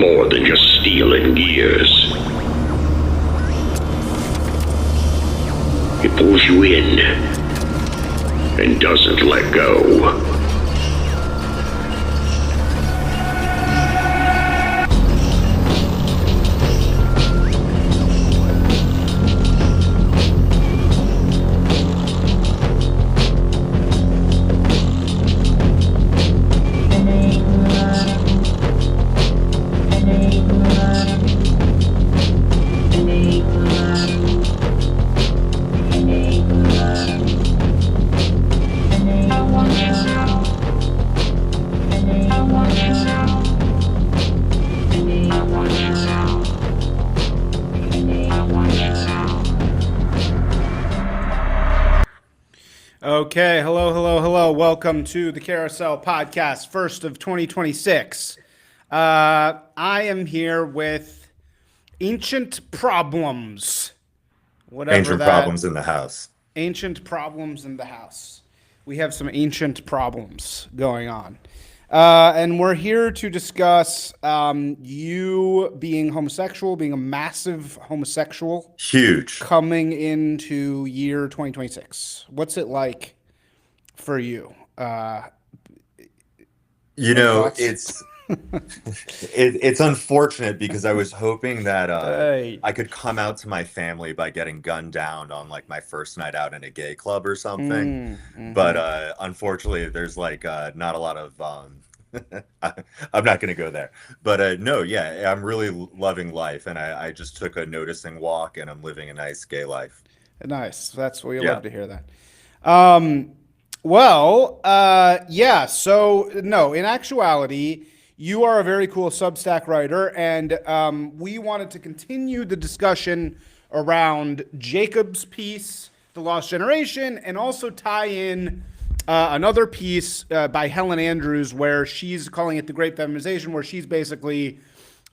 more than just steel and gears. It pulls you in and doesn't let go. Okay, hello. Welcome to the Carousel Podcast, first of 2026. I am here with Ancient Problems. Ancient problems in the house. Ancient Problems in the house. We have some ancient problems going on. And we're here to discuss you being homosexual, being a massive homosexual. Huge. Coming into year 2026. What's it like for you? It's it's unfortunate because I was hoping that I could come out to my family by getting gunned down on like my first night out in a gay club or something. But unfortunately, there's not a lot of I'm not going to go there. But no, yeah, I'm really loving life, and I just took a noticing walk, and I'm living a nice gay life. Nice. That's what you Yeah. love to hear that. Yeah. So no, in actuality, you are a very cool Substack writer, and we wanted to continue the discussion around Jacob's piece, The Lost Generation, and also tie in another piece by Helen Andrews where she's calling it the Great Feminization, where she's basically,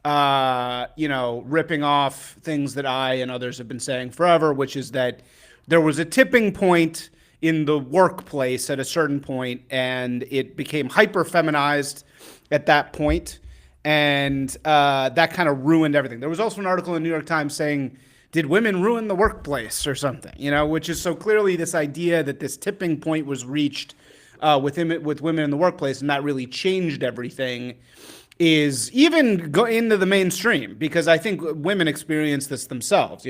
ripping off things that I and others have been saying forever, which is that there was a tipping point in the workplace at a certain point, and it became hyper feminized at that point, and that kind of ruined everything. There was also an article in the New York Times saying, did women ruin the workplace or something? Which is so clearly this idea that this tipping point was reached with women in the workplace, and that really changed everything, is even go into the mainstream, because I think women experience this themselves,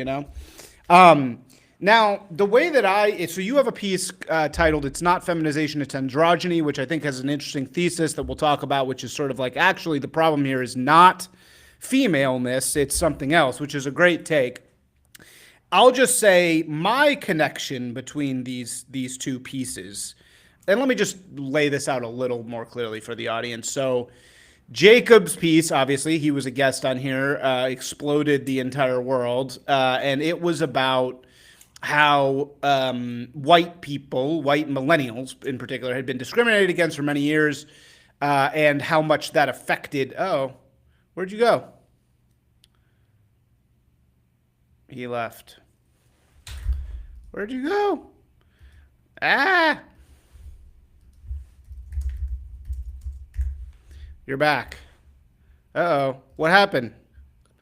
Now, the way that so you have a piece titled It's Not Feminization, It's Androgyny, which I think has an interesting thesis that we'll talk about, which is sort of like, actually, the problem here is not femaleness, it's something else, which is a great take. I'll just say my connection between these two pieces, and let me just lay this out a little more clearly for the audience. So Jacob's piece, obviously, he was a guest on here, exploded the entire world, and it was about how white millennials in particular, had been discriminated against for many years, and how much that affected. Oh, where'd you go? He left. Where'd you go? You're back. Uh-oh. What happened?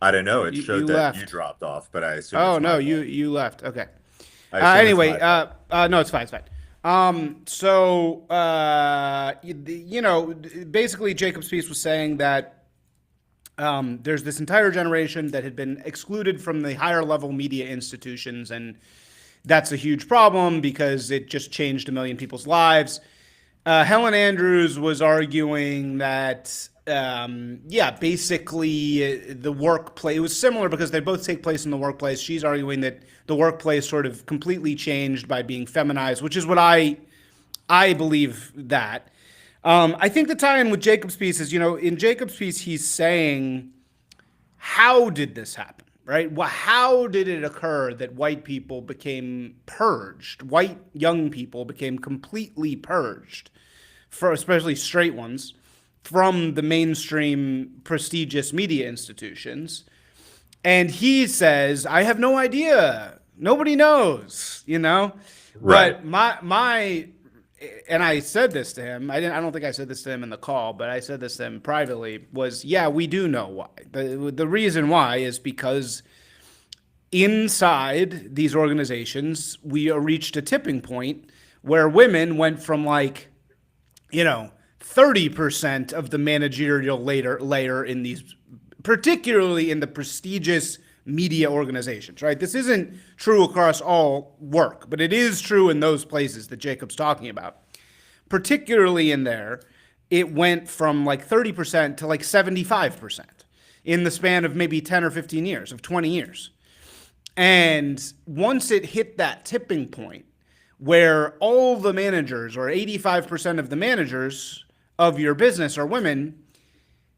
I don't know. It showed you that left. you dropped off, but I assume. Oh, it's no, my fault. you left. Okay. I assume Anyway, it's my fault. no, it's fine. It's fine. Basically, Jacob's piece was saying that there's this entire generation that had been excluded from the higher level media institutions, and that's a huge problem because it just changed a million people's lives. Helen Andrews was arguing that, basically the workplace, it was similar because they both take place in the workplace. She's arguing that the workplace sort of completely changed by being feminized, which is what I believe that. I think the tie-in with Jacob's piece is, in Jacob's piece, he's saying, how did this happen, right? Well, how did it occur that white people became purged? White young people became completely purged, for especially straight ones, from the mainstream prestigious media institutions. And he says, I have no idea. Nobody knows, Right. But my and I said this to him. I don't think I said this to him in the call, but I said this to him privately. Was yeah, we do know why. The reason why is because inside these organizations, we reached a tipping point where women went from 30% of the managerial layer in these, particularly in the prestigious media organizations, right? This isn't true across all work, but it is true in those places that Jacob's talking about. Particularly in there, it went from 30% to 75% in the span of maybe 10 or 15 years, of 20 years. And once it hit that tipping point where all the managers or 85% of the managers of your business are women,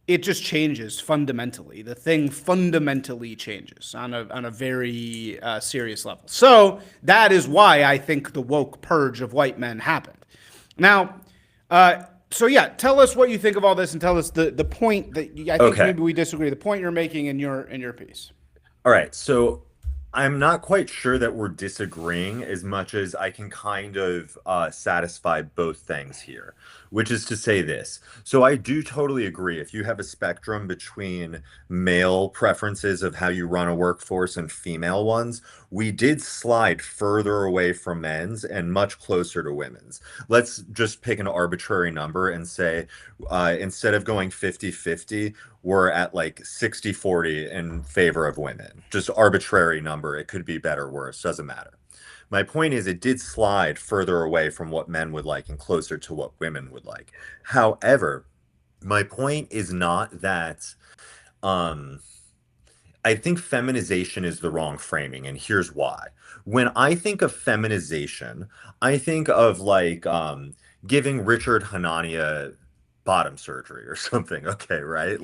it just changes fundamentally. The thing fundamentally changes on a very serious level. So that is why I think the woke purge of white men happened. Now, tell us what you think of all this, and tell us the point that I think maybe we disagree. The point you're making in your piece. All right, so I'm not quite sure that we're disagreeing as much as I can kind of satisfy both things here, which is to say this. So I do totally agree. If you have a spectrum between male preferences of how you run a workforce and female ones, we did slide further away from men's and much closer to women's. Let's just pick an arbitrary number and say, instead of going 50-50, we're at 60-40 in favor of women. Just arbitrary number. It could be better or worse. Doesn't matter. My point is it did slide further away from what men would like and closer to what women would like. However, my point is not that I think feminization is the wrong framing, and here's why. When I think of feminization, I think of giving Richard Hanania bottom surgery or something, okay, right?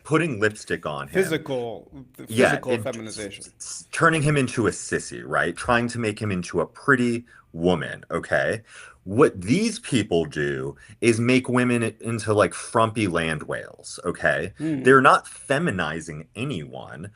Putting lipstick on him. Physical feminization. Turning him into a sissy, right? Trying to make him into a pretty woman, okay? What these people do is make women into frumpy land whales, okay? They're not feminizing anyone.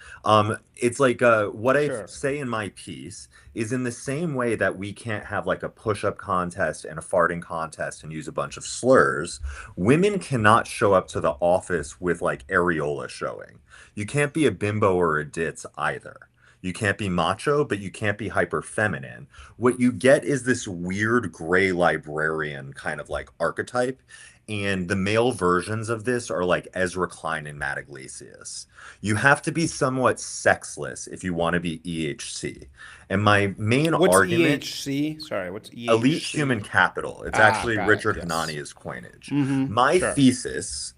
It's what I say in my piece is in the same way that we can't have a push-up contest and a farting contest and use a bunch of slurs, women cannot show up to the office with areola showing. You can't be a bimbo or a ditz either. You can't be macho, but you can't be hyper feminine. What you get is this weird gray librarian kind of archetype. And the male versions of this are Ezra Klein and Matt Iglesias. You have to be somewhat sexless if you want to be EHC. And my main argument... EHC? Sorry, what's EHC? Elite Human Capital. It's actually Richard Hanania's coinage. My thesis...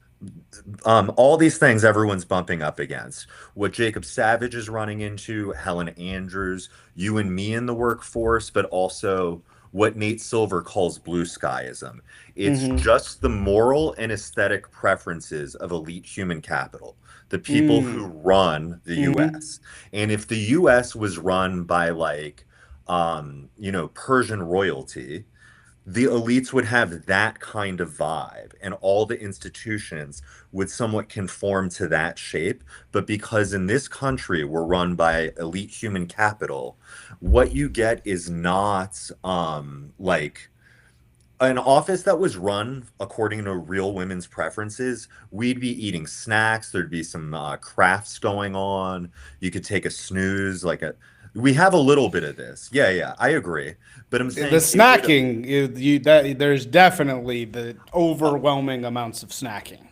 all these things everyone's bumping up against. What Jacob Savage is running into, Helen Andrews, you and me in the workforce, but also what Nate Silver calls blue skyism. It's just the moral and aesthetic preferences of elite human capital, the people who run the US. And if the US was run by Persian royalty, the elites would have that kind of vibe, and all the institutions would somewhat conform to that shape. But because in this country we're run by elite human capital, what you get is not an office that was run according to real women's preferences. We'd be eating snacks. There'd be some crafts going on. You could take a snooze, we have a little bit of this. Yeah, I agree. But I'm saying the snacking, there's definitely the overwhelming amounts of snacking.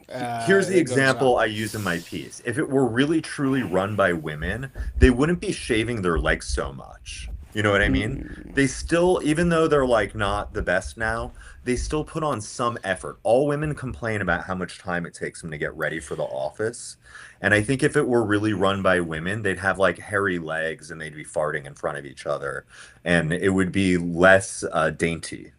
Here's the example I use in my piece. If it were really truly run by women, they wouldn't be shaving their legs so much. You know what I mean? They still, even though they're not the best now, they still put on some effort. All women complain about how much time it takes them to get ready for the office. And I think if it were really run by women, they'd have hairy legs and they'd be farting in front of each other. And it would be less dainty.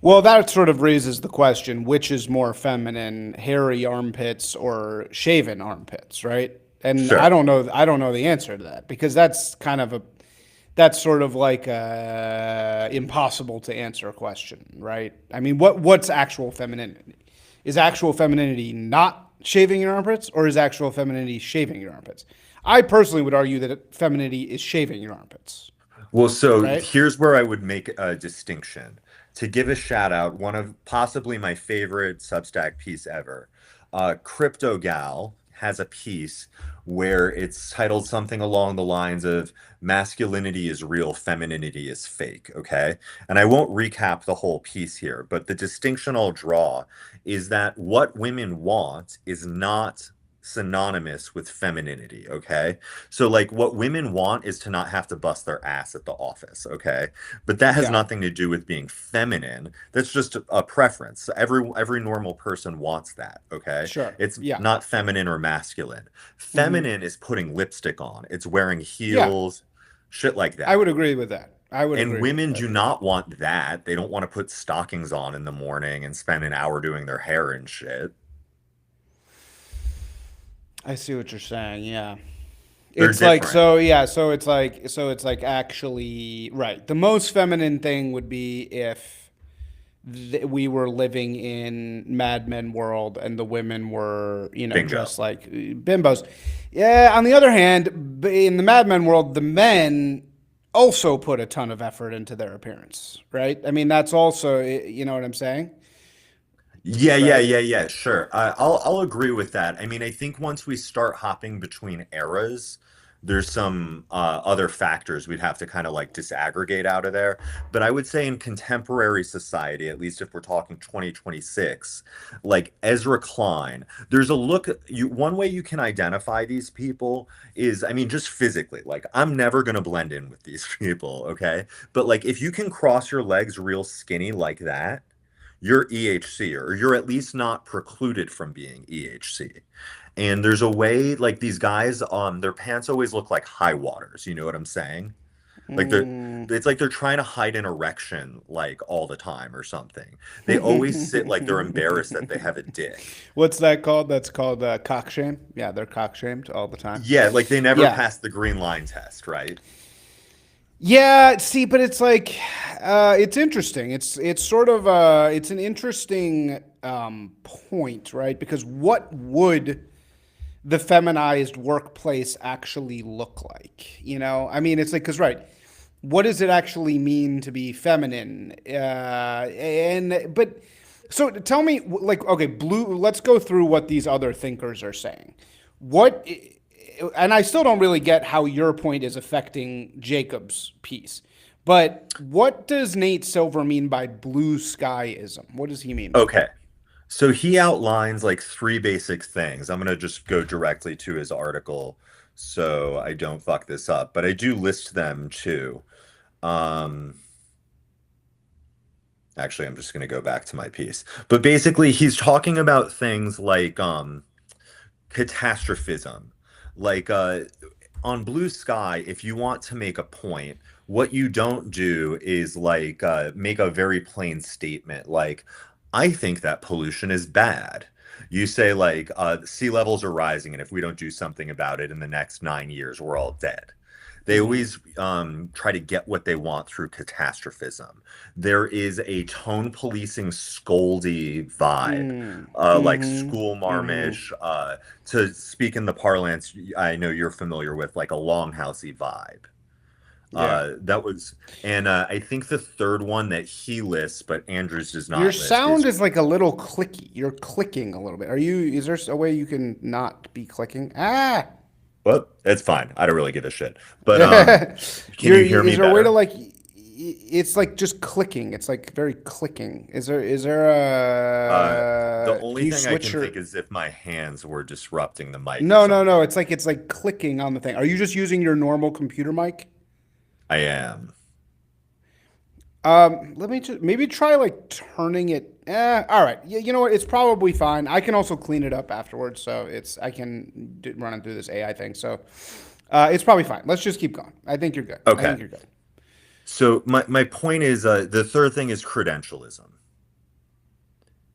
Well, that sort of raises the question, which is more feminine, hairy armpits or shaven armpits, right? And sure. I don't know the answer to that, because that's sort of impossible to answer a question, right? I mean, what's actual femininity? Is actual femininity not shaving your armpits, or is actual femininity shaving your armpits? I personally would argue that femininity is shaving your armpits. Well, so right? Here's where I would make a distinction. to give a shout out, one of possibly my favorite Substack piece ever. Crypto Gal has a piece where it's titled something along the lines of masculinity is real, femininity is fake. Okay. And I won't recap the whole piece here, but the distinction I'll draw is that what women want is not synonymous with femininity. Okay. So, like, what women want is to not have to bust their ass at the office. Okay. But that has Yeah. nothing to do with being feminine. That's just a preference. Every normal person wants that. Okay. Sure. It's Yeah. not feminine or masculine. Hmm. Feminine is putting lipstick on. It's wearing Yeah. heels, shit like I that. would agree with that. I would And agree with women that do for sure. not want that. They don't want to put stockings on in the morning and spend an hour doing their hair and shit. I see what you're saying. Yeah. They're It's like different. so yeah, so it's like actually right. The most feminine thing would be if we were living in Mad Men world and the women were, Bingo. just like bimbos. Yeah, on the other hand, in the Mad Men world, the men also put a ton of effort into their appearance, right? I mean, that's also, you know what I'm saying? Yeah, yeah, Right? yeah, yeah, sure. I'll agree with that. I mean, I think once we start hopping between eras, there's some other factors we'd have to kind of like disaggregate out of there. But I would say in contemporary society, at least if we're talking 2026, like Ezra Klein, there's a look one way you can identify these people is, I mean, just physically, like I'm never gonna blend in with these people, okay? But like if you can cross your legs real skinny like that, you're EHC, or you're at least not precluded from being EHC. And there's a way, like these guys, their pants always look like high waters. You know what I'm saying? Like Mm. it's like they're trying to hide an erection like all the time or something. They always sit like they're embarrassed that they have a dick. What's that called? That's called cock shame. Yeah, they're cock shamed all the time. Yeah, like they never Yeah. pass the green line test, right? Yeah, see, but it's like it's interesting. It's sort of it's an interesting point, right? Because what would the feminized workplace actually look like? I mean, it's like because right, what does it actually mean to be feminine? And but so tell me, like, okay, blue. Let's go through what these other thinkers are saying. What, and I still don't really get how your point is affecting Jacob's piece. But what does Nate Silver mean by blue skyism? What does he mean by that? Okay. So he outlines like three basic things. I'm going to just go directly to his article so I don't fuck this up, but I do list them too. Um, Actually, I'm just going to go back to my piece. But basically, he's talking about things like catastrophism. Like on Blue Sky, if you want to make a point, what you don't do is like make a very plain statement like, I think that pollution is bad. You say like sea levels are rising, and if we don't do something about it in the next 9 years, we're all dead. They Mm-hmm. always try to get what they want through catastrophism. There is a tone policing scoldy vibe, like Mm-hmm. school Mm-hmm. marmish, to speak in the parlance I know you're familiar with, like a longhousey vibe. Yeah. That was, and I think the third one that he lists, but Andrews does Your not list, sound is is like a little clicky. You're clicking a little bit. Is there a way you can not be clicking? Ah. well, it's fine. I don't really give a shit. But can you hear Is me there a way to better? like it's like just clicking. It's like very clicking. Is there Uh, the a only can you thing I switch can your think is if my hands were disrupting the mic or No, no, no. something. It's like clicking on the thing. Are you just using your normal computer mic? I am. Let me just maybe try like turning it. All right. You know what? It's probably fine. I can also clean it up afterwards, so I can run it through this AI thing. So, it's probably fine. Let's just keep going. I think you're good. I Okay. think you're good. So my point is the third thing is credentialism.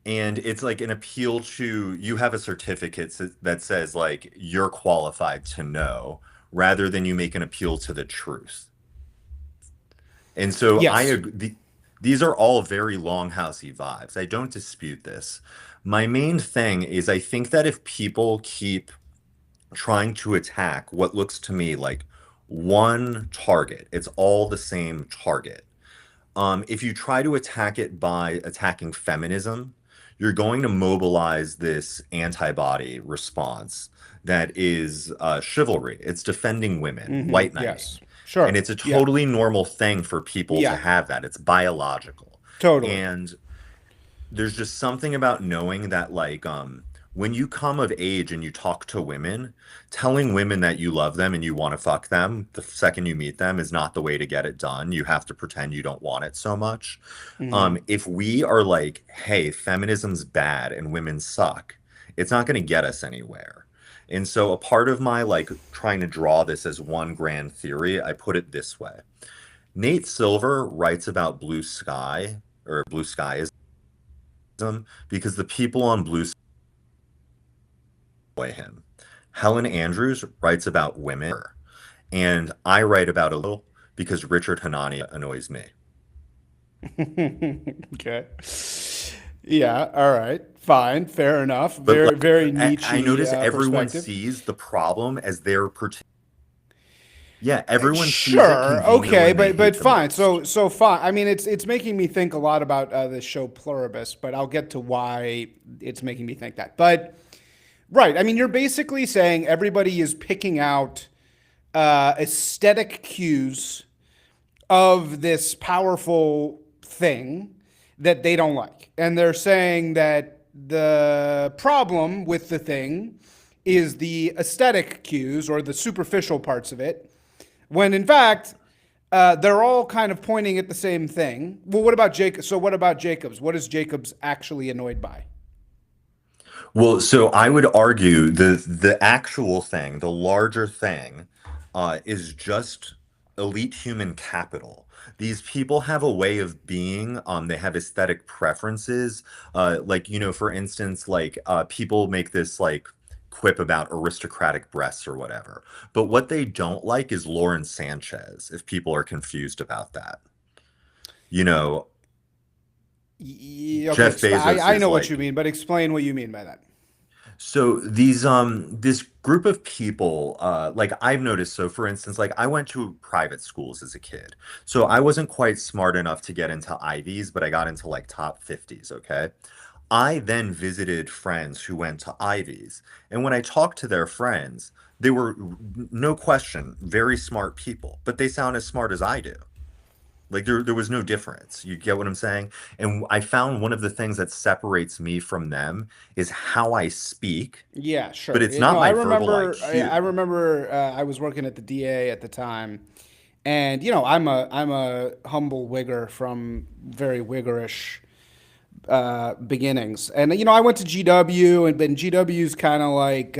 And it's like an appeal to you have a certificate that says like you're qualified to know rather than you make an appeal to the truth. And so Yes. these are all very longhousey vibes. I don't dispute this. My main thing is I think that if people keep trying to attack what looks to me like one target, it's all the same target. If you try to attack it by attacking feminism, you're going to mobilize this antibody response that is chivalry. It's defending women, white knighting. Yes. And Sure. it's a Yeah. totally normal thing for people to Yeah. have that. It's biological. Totally. And there's just something about knowing that, like, when you come of age and you talk to women, telling women that you love them and you want to fuck them the second you meet them is not the way to get it done. You have to pretend you don't want it so much. If we are like, hey, feminism's bad and women suck, it's not going to get us anywhere. And so a part of my like trying to draw this as one grand theory, I put it this way. Nate Silver writes about blue sky or blue skies because the people on blue sky annoy him. Helen Andrews writes about women, and I write about a little because Richard Hanania annoys me. Okay. Yeah. All right. Fine. Fair enough. But Very, like, very niche. I notice everyone perspective. sees the problem as their particular. Yeah, everyone sees it Sure. convenient Okay. when they But hate the fine. most. So fine. I mean, it's making me think a lot about the show Pluribus, but I'll get to why it's making me think that. But right. I mean, you're basically saying everybody is picking out aesthetic cues of this powerful thing that they don't like. And they're saying that the problem with the thing is the aesthetic cues or the superficial parts of it, when in fact, they're all kind of pointing at the same thing. Well, what about Jacob? So what about Jacobs? What is Jacobs actually annoyed by? Well, so I would argue the actual thing, the larger thing, is just elite human capital. These people have a way of being, they have aesthetic preferences. Like, you know, for instance, like people make this like quip about aristocratic breasts or whatever. But what they don't like is Lauren Sanchez, if people are confused about that. You know, Okay, Jeff Bezos I is know what you like, mean, but explain what you mean by that. so these this group of people, like I've noticed, so for instance, like I went to private schools as a kid. So I wasn't quite smart enough to get into Ivies, but I got into like top 50s, okay? I then visited friends who went to Ivies, and when I talked to their friends, they were no question very smart people, but they sound as smart as I do. Like there was no difference. You get what I'm saying? And I found one of the things that separates me from them is how I speak, Yeah, but sure. it's not No, I my verbal remember. I IQ. remember. I was working at the DA at the time, and you know, I'm a humble Whigger from very Whiggerish beginnings, and you know, I went to GW, and GW's kind of like,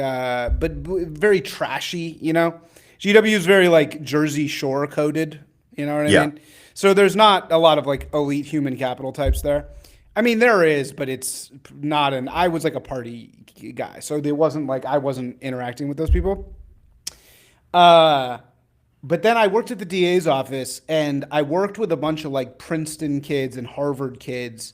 very trashy. You know, GW is very like Jersey Shore coded. You know what I Yeah. mean? So there's not a lot of like elite human capital types there. I mean, there is, but it's not an. I was like a party guy, so there wasn't like I wasn't interacting with those people. Uh, but then I worked at the DA's office, and I worked with a bunch of like Princeton kids and Harvard kids.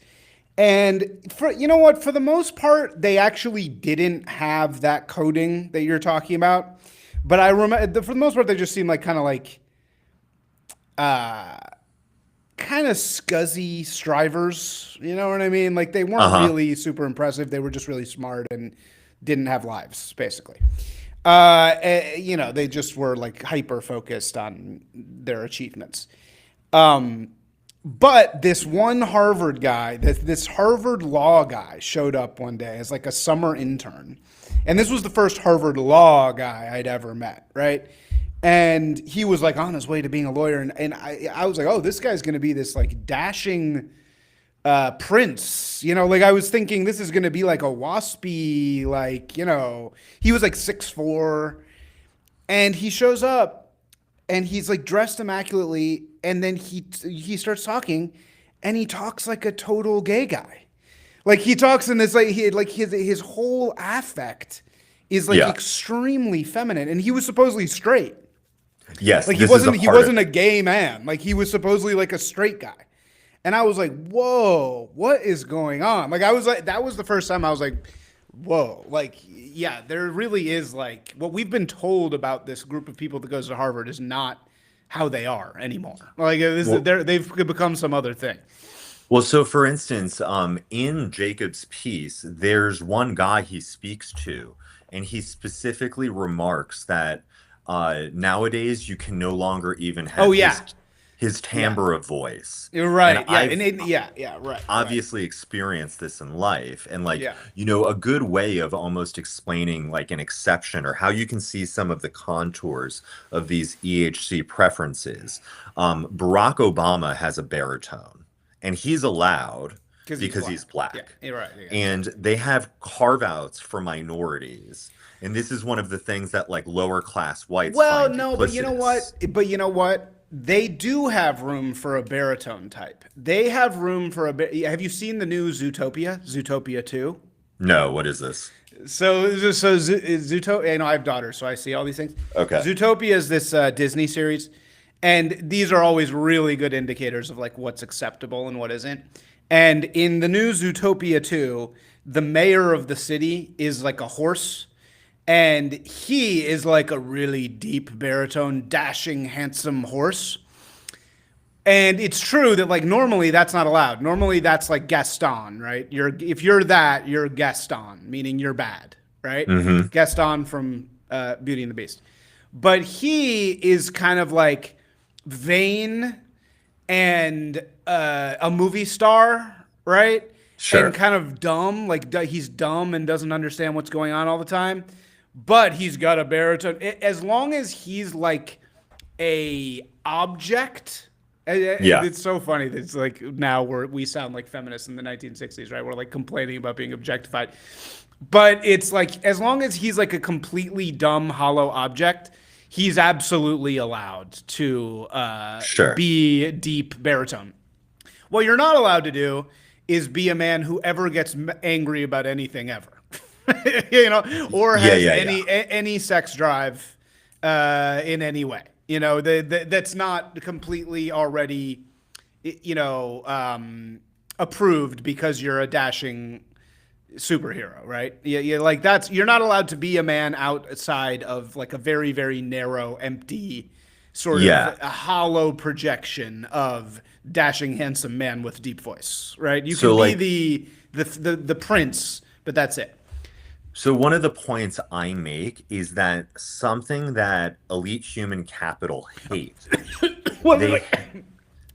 And for you know what, for the most part, they actually didn't have that coding that you're talking about. But I remember for the most part, they just seemed like kind of like uh kind of scuzzy strivers, you know what I mean? Like they weren't Uh-huh. really super impressive. They were just really smart and didn't have lives, basically. You know, they just were like hyper focused on their achievements. But this one Harvard guy, this Harvard law guy showed up one day as like a summer intern. And this was the first Harvard law guy I'd ever met, right? And he was like on his way to being a lawyer. And I was like, oh, this guy's going to be this like dashing prince. You know, like I was thinking this is going to be like a waspy, like, you know, he was like 6'4", and he shows up and he's like dressed immaculately, and then he starts talking, and he talks like a total gay guy. Like he talks in this like his whole affect is like Yeah. extremely feminine, and he was supposedly straight. Yes, Like this is a he part of wasn't a gay man. Like he was supposedly like a straight guy. And I was like, "Whoa, what is going on?" Like I was like that was the first time I was like, "Whoa." Like yeah, there really is like what we've been told about this group of people that goes to Harvard is not how they are anymore. Like Well, they've become some other thing. well, so for instance, in Jacob's piece, there's one guy he speaks to, and he specifically remarks that nowadays you can no longer even Oh have yeah, his yeah, timbre of voice. you're And right. Yeah, I've yeah, yeah, right, obviously experienced this in life, and like, yeah. a good way of almost explaining like an exception or how you can see some of the contours of these EHC preferences. Barack Obama has a baritone, and he's allowed Because he's because black. he's Yeah, black. you're right. Yeah, And they have carve outs for minorities. And this is one of the things that like lower class whites well, find no, but you know what? duplicitous. But you know what? They do have room for a baritone type. They have room for a. Have you seen the new Zootopia? Zootopia 2? No, what is this? So Zootopia. You know, I have daughters, so I see all these things. Okay. Zootopia is this Disney series, and these are always really good indicators of like what's acceptable and what isn't. And in the new Zootopia 2, the mayor of the city is like a horse, and he is like a really deep baritone, dashing, handsome horse. And it's true that like normally that's not allowed. Normally that's like Gaston, right? If you're that, you're Gaston, meaning you're bad, right? Mm-hmm. Gaston from Beauty and the Beast. But he is kind of like vain and a movie star, right? And Sure. kind of dumb, like he's dumb and doesn't understand what's going on all the time. But he's got a baritone. As long as he's like a object. Yeah. It's so funny that it's like now we sound like feminists in the 1960s, right? We're like complaining about being objectified. But it's like as long as he's like a completely dumb, hollow object, he's absolutely allowed to Sure. be deep baritone. What you're not allowed to do is be a man who ever gets angry about anything ever, or Yeah, has yeah, yeah. any sex drive in any way. That's not completely already, approved because you're a dashing superhero, right? Yeah, like you're not allowed to be a man outside of like a very, very narrow, empty, sort of Yeah. a hollow projection of dashing, handsome man with deep voice, right? You So can be like the prince, but that's it. so one of the points I make is that something that elite human capital hate, Well, they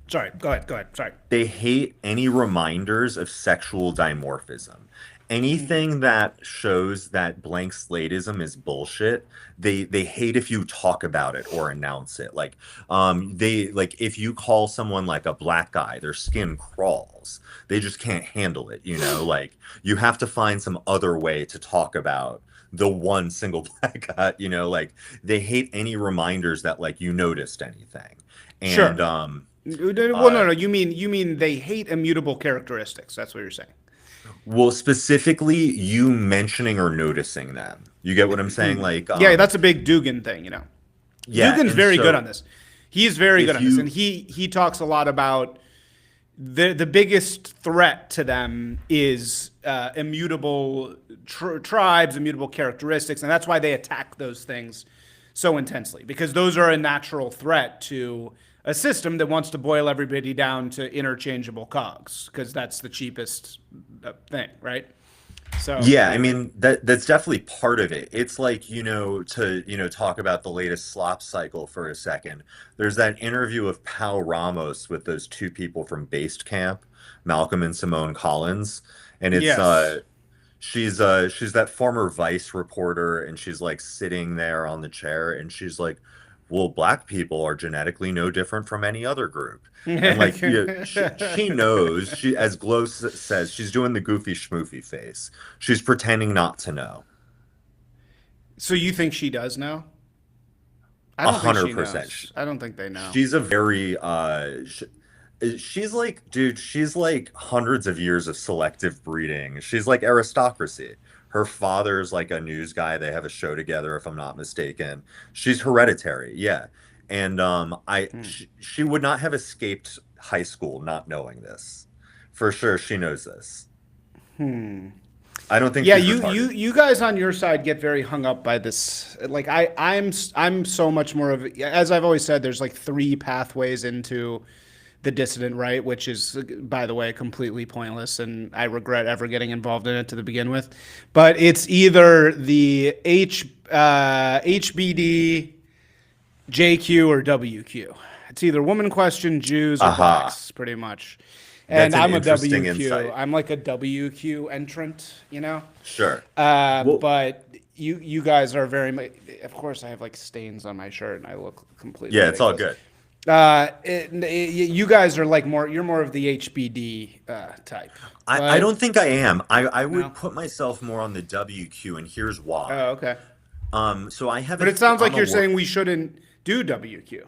sorry, go ahead, sorry. they hate any reminders of sexual dimorphism. Anything that shows that blank slatism is bullshit, they hate if you talk about it or announce it. Like they like if you call someone like a black guy, their skin crawls. They just can't handle it, like you have to find some other way to talk about the one single black guy, like they hate any reminders that like you noticed anything. Sure. And Well, uh no. You mean they hate immutable characteristics. That's what you're saying. Well, specifically you mentioning or noticing them. You get what I'm saying? Like, Yeah, that's a big Dugan thing. yeah, Dugan's and very good so on this. He's very good if on this, you, and he talks a lot about the biggest threat to them is immutable tribes, immutable characteristics, and that's why they attack those things so intensely because those are a natural threat to a system that wants to boil everybody down to interchangeable cogs because that's the cheapest thing, right? So yeah, I anyway, mean that's definitely part of it. It's like, to, talk about the latest slop cycle for a second. There's that interview of Pal Ramos with those two people from Based Camp, Malcolm and Simone Collins, and it's yes. she's that former Vice reporter, and she's like sitting there on the chair, and she's like, well, black people are genetically no different from any other group. And like, she knows, as Glow says, she's doing the goofy schmoofy face. She's pretending not to know. So you think she does know? I A don't think hundred she percent. knows. I don't think they know. She's a very she's like, dude, she's like hundreds of years of selective breeding. She's like aristocracy. Her father's like a news guy. They have a show together, if I'm not mistaken. She's hereditary, yeah. And she would not have escaped high school not knowing this. For sure, she knows this. I don't think Yeah, she's you retarded. you guys on your side get very hung up by this. Like I'm so much more of, as I've always said, there's like three pathways into the dissident right, which is, by the way, completely pointless, and I regret ever getting involved in it to begin with. But it's either the HBD, JQ, or WQ. It's either woman question, Jews, or Aha. blacks, pretty much. That's And an I'm a interesting WQ. insight. I'm like a WQ entrant, you know. Sure. Well, But you guys are very much. Of course, I have like stains on my shirt, and I look completely yeah, it's all ridiculous. good. You guys are like more. You're more of the HBD type, I but don't think I am. I would no. put myself more on the WQ, and here's why. Oh, okay. So I have But it sounds I'm like a you're saying we shouldn't do WQ.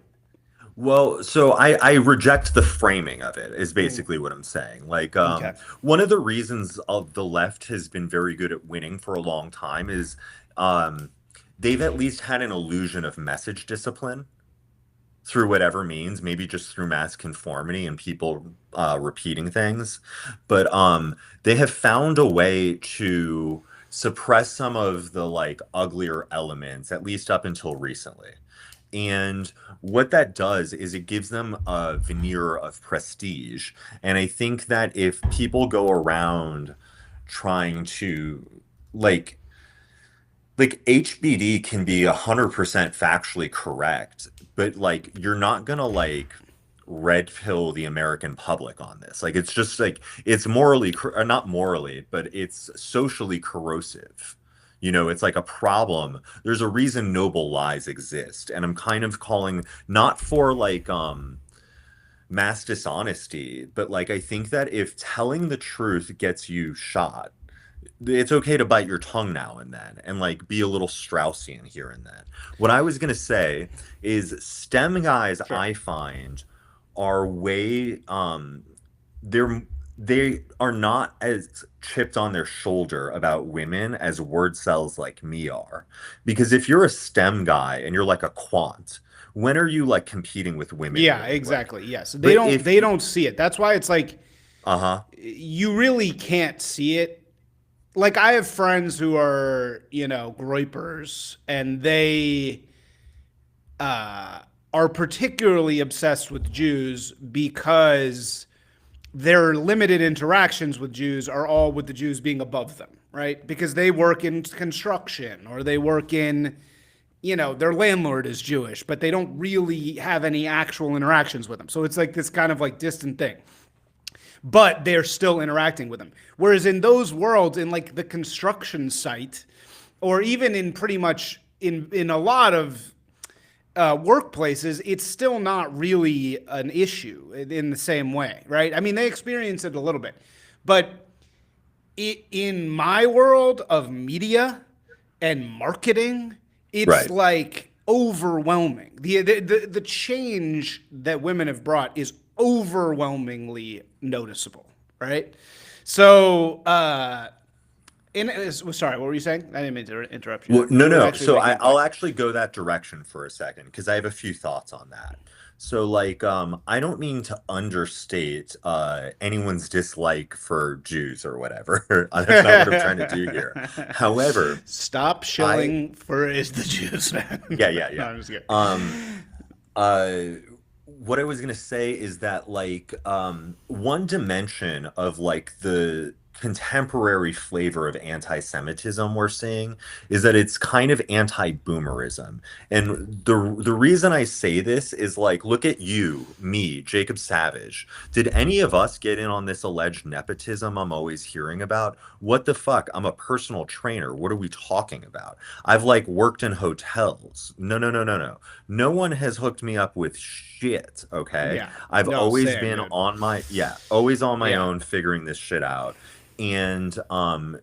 well, so I reject the framing of it, is basically what I'm saying. Like, Okay. one of the reasons of the left has been very good at winning for a long time is um, they've at least had an illusion of message discipline through whatever means, maybe just through mass conformity and people repeating things. But they have found a way to suppress some of the like uglier elements, at least up until recently. And what that does is it gives them a veneer of prestige. And I think that if people go around trying to like HBD can be 100% factually correct, but like you're not gonna like red pill the American public on this. Like it's just like it's morally not morally, but it's socially corrosive. It's like a problem. There's a reason noble lies exist, and I'm kind of calling not for like mass dishonesty, but like I think that if telling the truth gets you shot, it's okay to bite your tongue now and then and like be a little Straussian here and then. What I was going to say is STEM guys Sure. I find are way they're they are not as chipped on their shoulder about women as word cells like me are. Because if you're a STEM guy and you're like a quant, when are you like competing with women Yeah, really? Like, exactly. Yes, they but don't. if They don't see it. That's why it's like uh-huh, you really can't see it. Like I have friends who are, groypers, and they are particularly obsessed with Jews because their limited interactions with Jews are all with the Jews being above them, right? Because they work in construction, or they work in, their landlord is Jewish, but they don't really have any actual interactions with them. So it's like this kind of like distant thing. But they're still interacting with them. Whereas in those worlds, in like the construction site, or even in pretty much in a lot of workplaces, it's still not really an issue in the same way, right? I mean, they experience it a little bit, but in my world of media and marketing, it's right. like overwhelming. The change that women have brought is overwhelmingly noticeable, right? So, sorry, what were you saying? I didn't mean to interrupt you Well, there. no, You were no. actually So making a I'll point. actually go that direction for a second because I have a few thoughts on that. So, like, I don't mean to understate anyone's dislike for Jews or whatever. That's not what I'm trying to do here. However, Stop I, shilling for is the Jews, man. yeah, yeah, No, yeah. I'm just kidding. Uh, what I was gonna say is that like one dimension of like the contemporary flavor of anti-Semitism we're seeing is that it's kind of anti-boomerism. And the reason I say this is like look at you, me, Jacob Savage. Did any of us get in on this alleged nepotism I'm always hearing about? What the fuck? I'm a personal trainer. What are we talking about? I've like worked in hotels. No, no, no, no, no. No one has hooked me up with shit, okay? Yeah. I've No, always same, been dude. always on my Yeah. own figuring this shit out. And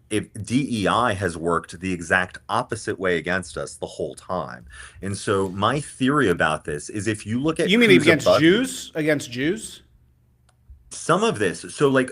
if DEI has worked the exact opposite way against us the whole time. And so my theory about this is if you look at You mean who's against above you, Jews? Against Jews? some of this, so like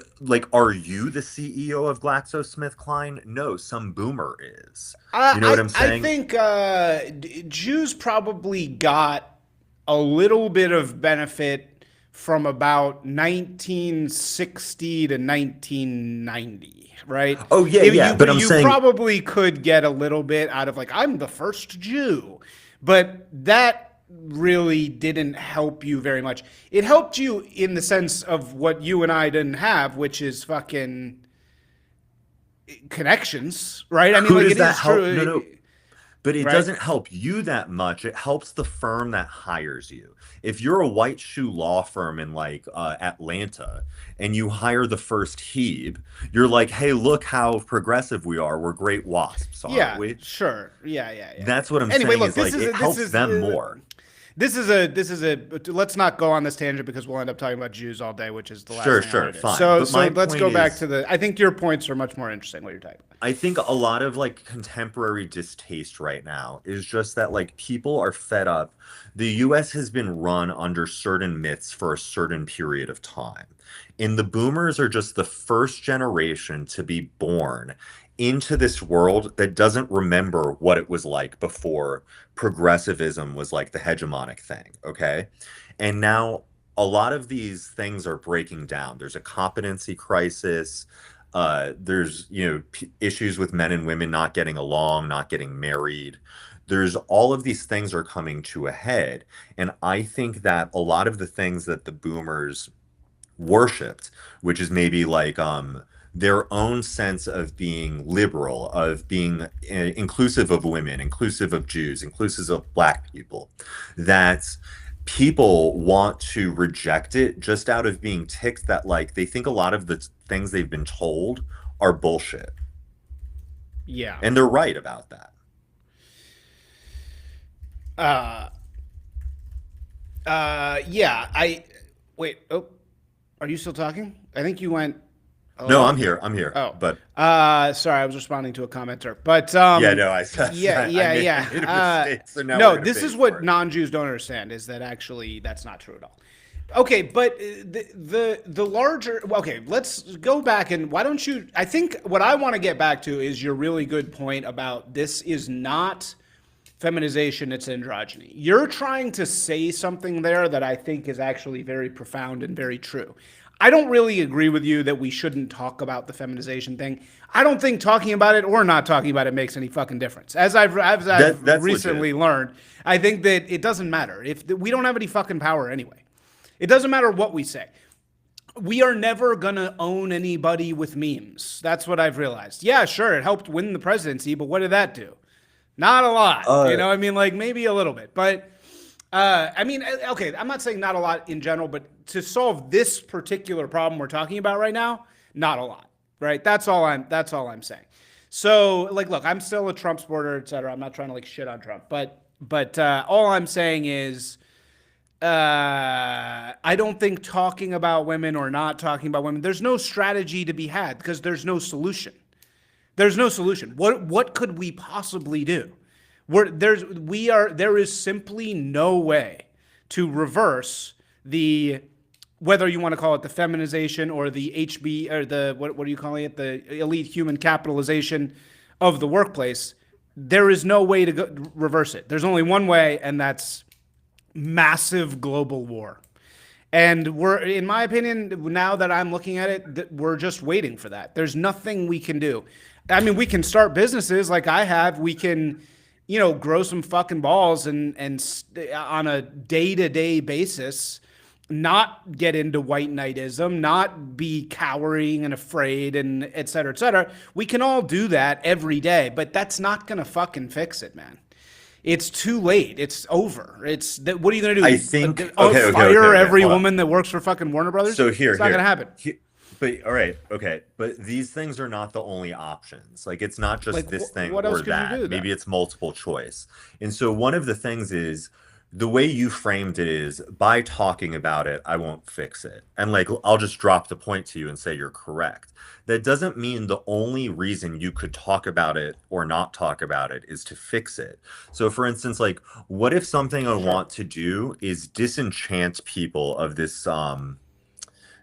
are you the CEO of GlaxoSmithKline? No, some boomer is. You know what I'm I saying? think Jews probably got a little bit of benefit from about 1960 to 1990, right? Oh yeah, but I'm You saying probably could get a little bit out of like, I'm the first Jew, but that really didn't help you very much. It helped you in the sense of what you and I didn't have, which is fucking connections, right? I mean, who like does it that is help? true, No. But it right? doesn't help you that much. It helps the firm that hires you. If you're a white shoe law firm in like Atlanta and you hire the first Hebe, you're like, hey, look how progressive we are. We're great wasps, aren't Yeah, we? sure. Yeah. That's what I'm Anyway, saying look, is like it helps them more. this is a let's not go on this tangent because we'll end up talking about Jews all day, which is the last Sure, thing I sure, want to do. fine. But So my let's point go back is, to I think your points are much more interesting what you're talking about. I think a lot of like contemporary distaste right now is just that like people are fed up. The US has been run under certain myths for a certain period of time. And the boomers are just the first generation to be born into this world that doesn't remember what it was like before progressivism was like the hegemonic thing, okay? And now a lot of these things are breaking down. There's a competency crisis. There's, issues with men and women not getting along, not getting married. There's all of these things are coming to a head. And I think that a lot of the things that the boomers worshipped, which is maybe like their own sense of being liberal, of being inclusive of women, inclusive of Jews, inclusive of Black people, that people want to reject it just out of being ticked that like they think a lot of the things they've been told are bullshit. Yeah. And they're right about that. Yeah. Wait. Oh, are you still talking? I think you went. No, Hello? I'm here. I'm here. Oh, But sorry, I was responding to a commenter. But yeah, no, I said yeah, I made yeah. a mistake. So now we're No, gonna this pay is for what it. non-Jews don't understand is that actually that's not true at all. Okay, but the larger okay, let's go back and why don't you? I think what I want to get back to is your really good point about this is not feminization, it's androgyny. You're trying to say something there that I think is actually very profound and very true. I don't really agree with you that we shouldn't talk about the feminization thing. I don't think talking about it or not talking about it makes any fucking difference. As I've That's recently legit. learned, I think that it doesn't matter. If we don't have any fucking power anyway. It doesn't matter what we say. We are never going to own anybody with memes. That's what I've realized. Yeah, sure, it helped win the presidency, but what did that do? Not a lot. Uh, I mean, like maybe a little bit. But I mean, okay, I'm not saying not a lot in general, but to solve this particular problem we're talking about right now, not a lot, right? That's all I'm saying. So, like, look, I'm still a Trump supporter, et cetera. I'm not trying to like shit on Trump, but all I'm saying is, I don't think talking about women or not talking about women, there's no strategy to be had because there's no solution. There's no solution. What could we possibly do? There is simply no way to reverse the whether you want to call it the feminization or the HB or the what are you calling it, the elite human capitalization of the workplace. There is no way to reverse it. There's only one way, and that's massive global war. And we're, in my opinion, now that I'm looking at it, we're just waiting for that. There's nothing we can do. I mean, we can start businesses like I have. We can, grow some fucking balls and on a day-to-day basis, not get into white knightism, not be cowering and afraid and et cetera, et cetera. We can all do that every day, but that's not going to fucking fix it, man. It's too late. It's over. What are you gonna do? I think fire every hold on. woman that works for fucking Warner Brothers. So It's not gonna happen. But all right, okay. But these things are not the only options. Like it's not just Like, this thing what else or could you that. do then? Maybe it's multiple choice. And so one of the things is the way you framed it is by talking about it, I won't fix it. And like I'll just drop the point to you and say you're correct. That doesn't mean the only reason you could talk about it or not talk about it is to fix it. So for instance, like what if something I want to do is disenchant people of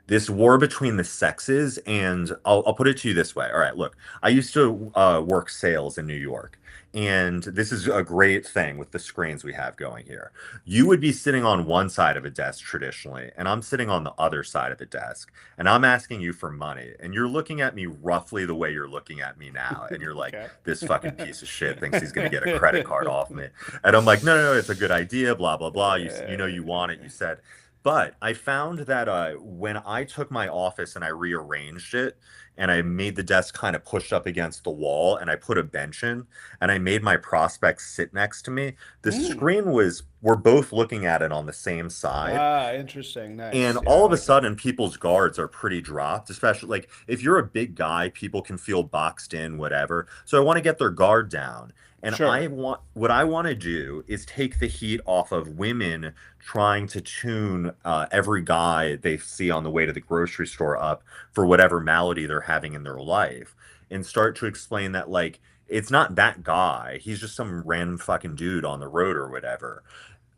this war between the sexes. And I'll put it to you this way. All right, look, I used to work sales in New York. And this is a great thing with the screens we have going here. You would be sitting on one side of a desk traditionally, and I'm sitting on the other side of the desk, and I'm asking you for money, and you're looking at me roughly the way you're looking at me now, and you're like, Okay. this fucking piece of shit thinks he's gonna get a credit card off me, and I'm like, no, no, no, it's a good idea, blah blah blah. You know you want it, you said. But I found that when I took my office and I rearranged it and I made the desk kind of pushed up against the wall and I put a bench in and I made my prospects sit next to me, the screen was, we're both looking at it on the same side. Ah, interesting. Nice. And Yeah, all I of a like that. sudden, people's guards are pretty dropped, especially like if you're a big guy, people can feel boxed in, whatever. So I want to get their guard down. And Sure. what I want to do is take the heat off of women trying to tune every guy they see on the way to the grocery store up for whatever malady they're having in their life and start to explain that, like, it's not that guy. He's just some random fucking dude on the road or whatever.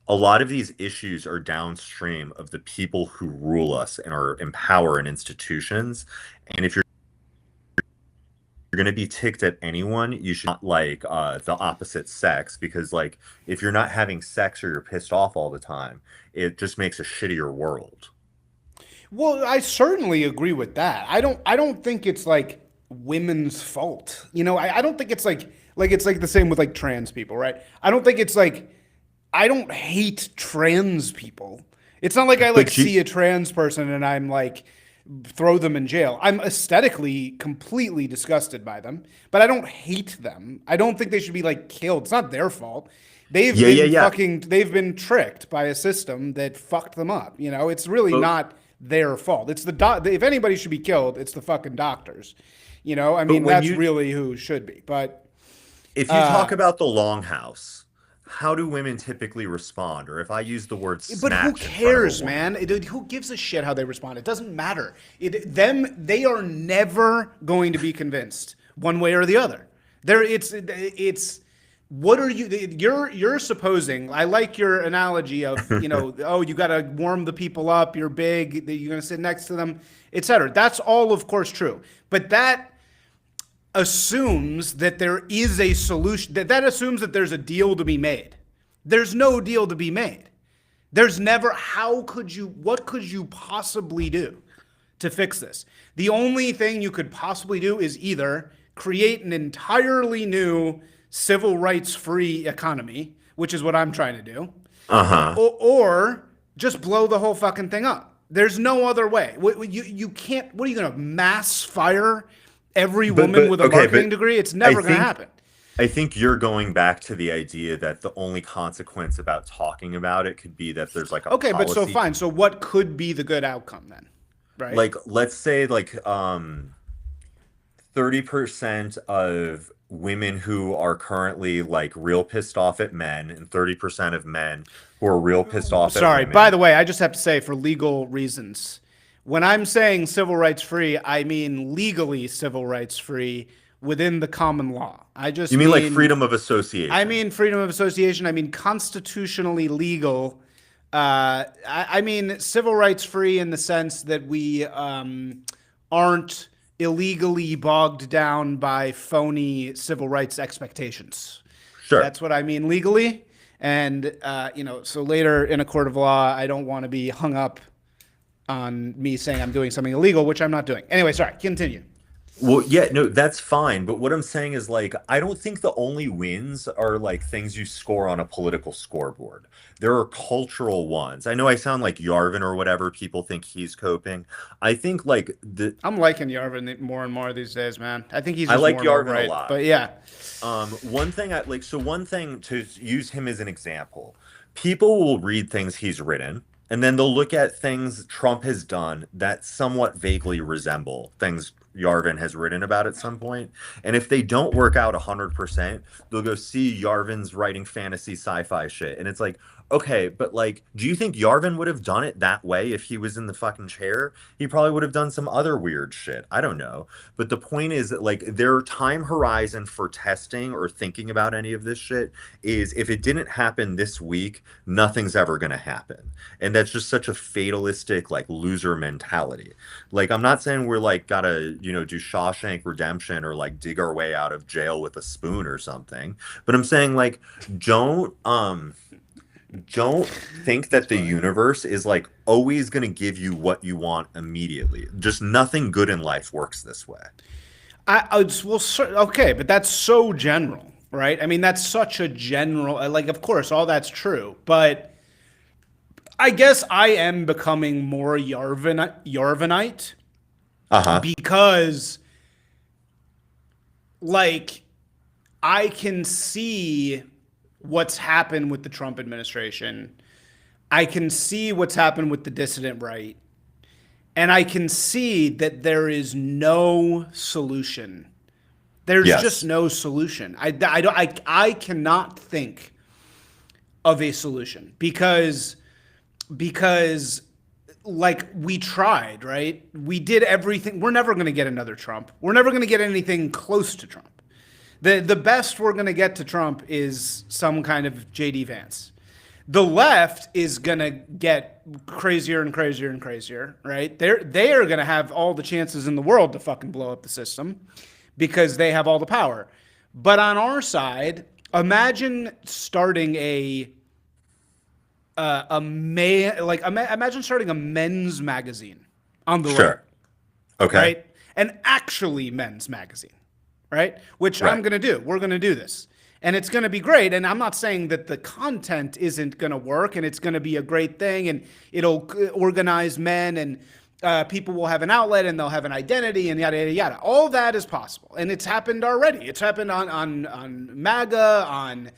A lot of these issues are downstream of the people who rule us and are in power in institutions. And if you're going to be ticked at anyone, you should not like the opposite sex because, like, if you're not having sex or you're pissed off all the time, it just makes a shittier world. Well, I certainly agree with that. I don't think it's like women's fault. You know, I don't think it's like it's like the same with like trans people, right? I don't think it's like I don't hate trans people. It's not like I like But you, see a trans person and I'm like throw them in jail. I'm aesthetically completely disgusted by them, but I don't hate them. I don't think they should be like killed. It's not their fault. yeah, yeah, yeah. They've been tricked by a system that fucked them up. You know, it's really But not their fault. It's the if anybody should be killed, it's the fucking doctors. You know, I but mean when that's you really who should be. But if you uh talk about the longhouse, how do women typically respond? Or if I use the word But who snatch in front of a cares, woman, man? Who gives a shit how they respond? It doesn't matter. They are never going to be convinced one way or the other. It's what are you? You're supposing. I like your analogy of oh, you got to warm the people up. You're big. You're going to sit next to them, etc. That's all, of course, true. But that assumes that there is a solution. That assumes that there's a deal to be made. There's no deal to be made. There's never, what could you possibly do to fix this? The only thing you could possibly do is either create an entirely new civil rights free economy, which is what I'm trying to do, uh-huh. or just blow the whole fucking thing up. There's no other way. You can't, what are you going to mass fire every woman But with a okay, marketing but degree? It's I never going to think happen. I think you're going back to the idea that the only consequence about talking about it could be that there's like a Okay, but so policy. fine. So what could be the good outcome then? Right? Like let's say like 30% of women who are currently like real pissed off at men and 30% of men who are real pissed off at Sorry. By women. the way, I just have to say for legal reasons, when I'm saying civil rights free, I mean legally civil rights free within the common law. You mean like freedom of association? Freedom of association. I mean constitutionally legal. I mean civil rights free in the sense that we aren't illegally bogged down by phony civil rights expectations. Sure. That's what I mean legally. And, so later in a court of law, I don't want to be hung up on me saying I'm doing something illegal, which I'm not doing. Anyway, sorry, continue. Well, yeah, no, that's fine. But what I'm saying is, like, I don't think the only wins are like things you score on a political scoreboard. There are cultural ones. I know I sound like Yarvin or whatever. People think he's coping. I think like I'm liking Yarvin more and more these days, man. I think he's I just like more and more Yarvin a right. lot. But yeah. One thing I like, so one thing to use him as an example, people will read things he's written, and then they'll look at things Trump has done that somewhat vaguely resemble things Yarvin has written about at some point. And if they don't work out 100%, they'll go see Yarvin's writing fantasy sci-fi shit. And it's like, okay, but like, do you think Yarvin would have done it that way if he was in the fucking chair? He probably would have done some other weird shit. I don't know. But the point is that like their time horizon for testing or thinking about any of this shit is if it didn't happen this week, nothing's ever going to happen. And that's just such a fatalistic like loser mentality. Like I'm not saying we're like gotta, do Shawshank Redemption or like dig our way out of jail with a spoon or something. But I'm saying like don't think that the universe is like always going to give you what you want immediately. Just nothing good in life works this way. Okay, but that's so general, right? I mean, that's such a general, like, of course, all that's true, but I guess I am becoming more Yarvinite because, like, I can see what's happened with the Trump administration. I can see what's happened with the dissident right. And I can see that there is no solution. There's just no solution. I cannot think of a solution because like we tried, right? We did everything. We're never going to get another Trump. We're never going to get anything close to Trump. The best we're going to get to Trump is some kind of JD Vance. The left is going to get crazier and crazier and crazier, right? They are going to have all the chances in the world to fucking blow up the system because they have all the power. But on our side, imagine starting imagine starting a men's magazine on the right. Okay. Right? An actually men's magazine. Right? Which I'm going to do. We're going to do this. And it's going to be great. And I'm not saying that the content isn't going to work and it's going to be a great thing and it'll organize men and people will have an outlet and they'll have an identity and yada, yada, yada. All that is possible. And it's happened already. It's happened on MAGA, on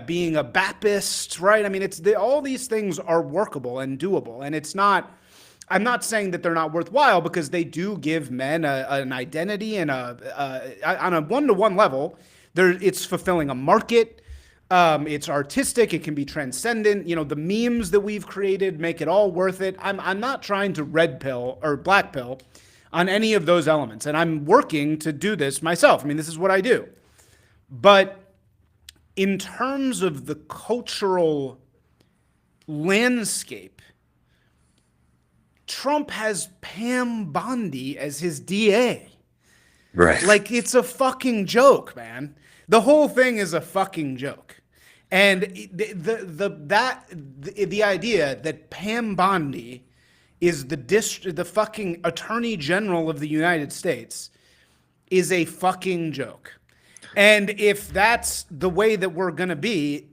being a Baptist, right? I mean, all these things are workable and doable. And it's not... I'm not saying that they're not worthwhile because they do give men an identity and on a one-to-one level, it's fulfilling a market. It's artistic. It can be transcendent. The memes that we've created make it all worth it. I'm not trying to red pill or black pill on any of those elements, and I'm working to do this myself. I mean, this is what I do. But in terms of the cultural landscape, Trump has Pam Bondi as his DA. Right. Like, it's a fucking joke, man. The whole thing is a fucking joke. And the idea that Pam Bondi is the fucking Attorney General of the United States is a fucking joke. And if that's the way that we're going to be,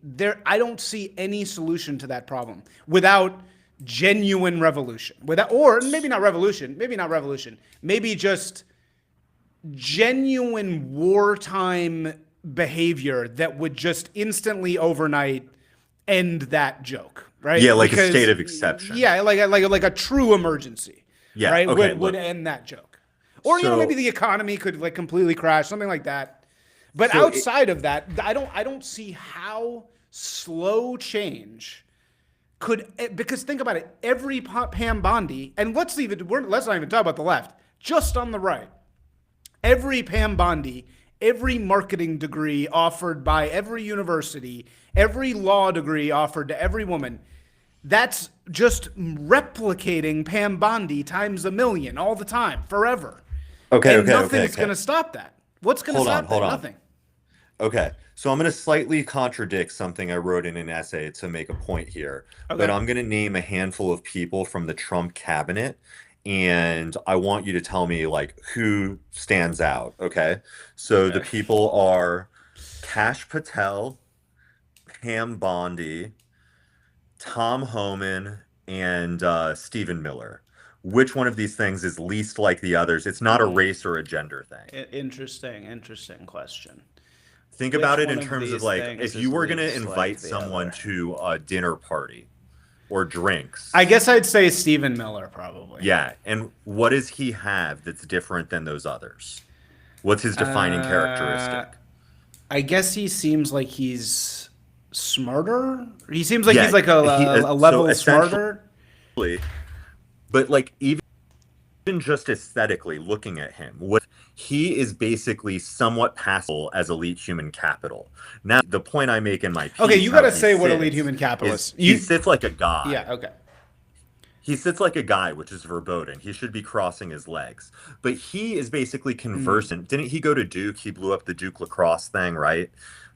I don't see any solution to that problem without genuine revolution, or maybe not revolution, maybe just genuine wartime behavior that would just instantly overnight end that joke, right? Yeah, like a state of exception. Yeah, like a true emergency. Yeah, right. Okay, would end that joke, or maybe the economy could like completely crash, something like that. But outside of that, I don't see how slow change because think about it, every Pam Bondi, and let's not even talk about the left, just on the right, every Pam Bondi, every marketing degree offered by every university, every law degree offered to every woman, that's just replicating Pam Bondi times a million all the time, forever. Nothing's going to stop that. What's going to stop that? Nothing. Okay, so I'm going to slightly contradict something I wrote in an essay to make a point here, but I'm going to name a handful of people from the Trump cabinet, and I want you to tell me like who stands out. Okay, so the people are Kash Patel, Pam Bondi, Tom Homan, and Stephen Miller. Which one of these things is least like the others? It's not a race or a gender thing. Interesting question. Think about it in terms of like, if you were going to invite someone to a dinner party, or drinks. I guess I'd say Stephen Miller, probably. Yeah, and what does he have that's different than those others? What's his defining characteristic? I guess he seems like he's smarter. He seems like Yeah, he's like a level smarter. But like even just aesthetically looking at him, what he is basically somewhat passable as elite human capital. Now, the point I make in my piece, okay, you got to say what elite human capital is. He sits like a god. Yeah. Okay. He sits like a guy, which is verboten. He should be crossing his legs. But he is basically conversant. Didn't he go to Duke? He blew up the Duke lacrosse thing, right?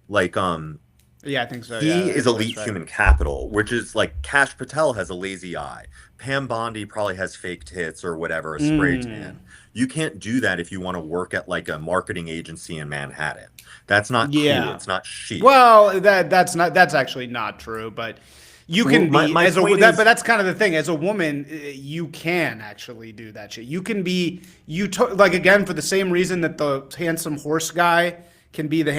Like, yeah, I think so. He is elite human capital, which is like Kash Patel has a lazy eye. Pam Bondi probably has fake tits or whatever, a spray tan. You can't do that if you want to work at like a marketing agency in Manhattan. That's not cool. It's not chic. Well, that's actually not true, but you can be as a but that's kind of the thing. As a woman, you can actually do that shit. You can be like again for the same reason that the handsome horse guy can be the